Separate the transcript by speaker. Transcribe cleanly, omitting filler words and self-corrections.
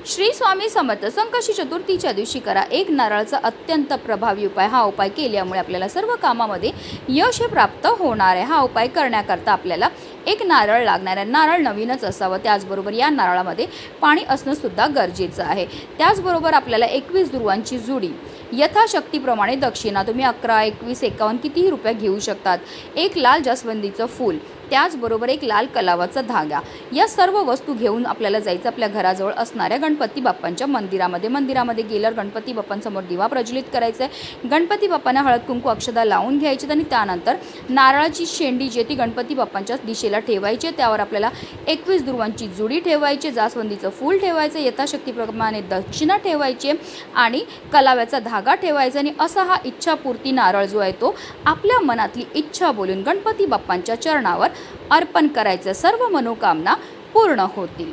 Speaker 1: श्री स्वामी समर्थ संकष्टी चतुर्थीच्या दिवशी करा एक नारळाचा अत्यंत प्रभावी उपाय। हा उपाय केल्यामुळे आपल्याला सर्व कामामध्ये यश प्राप्त होणार आहे। हा उपाय करण्याकरता आपल्याला एक नारळ लागणार आहे। नारळ नवीनच असावं, त्याचबरोबर या नारळामध्ये पाणी असणं सुद्धा गरजेचं आहे। त्याचबरोबर आपल्याला 21 दुर्वांची जुडी यथाशक्तीप्रमाणे दक्षिणा तुम्ही 11, 21, 51 कितीही रुपये घेऊ शकतात। एक लाल जास्वंदीचं फूल, त्याचबरोबर एक लाल कलावाचा धागा, या सर्व वस्तू घेऊन आपल्याला जायचं आपल्या घराजवळ असणाऱ्या गणपती बाप्पांच्या मंदिरामध्ये गेल्यावर गणपती बाप्पांसमोर दिवा प्रज्वलित करायचा आहे। गणपती बाप्पांना हळद कुंकू अक्षदा लावून घ्यायची आणि त्यानंतर नारळाची शेंडी जी ती गणपती बाप्पांच्या दिशेला ठेवायची। त्यावर आपल्याला 21 दुर्वांची जुडी ठेवायची, जास्वंदीचं फूल ठेवायचं, यथाशक्तीप्रमाणे दक्षिणा ठेवायची आणि कलाव्याचा धागा ठेवायचा आणि असा हा इच्छापूर्ती नारळ जो आहे तो आपल्या मनातली इच्छा बोलून गणपती बाप्पांच्या चरणावर अर्पण करायचं। सर्व मनोकामना पूर्ण होतील।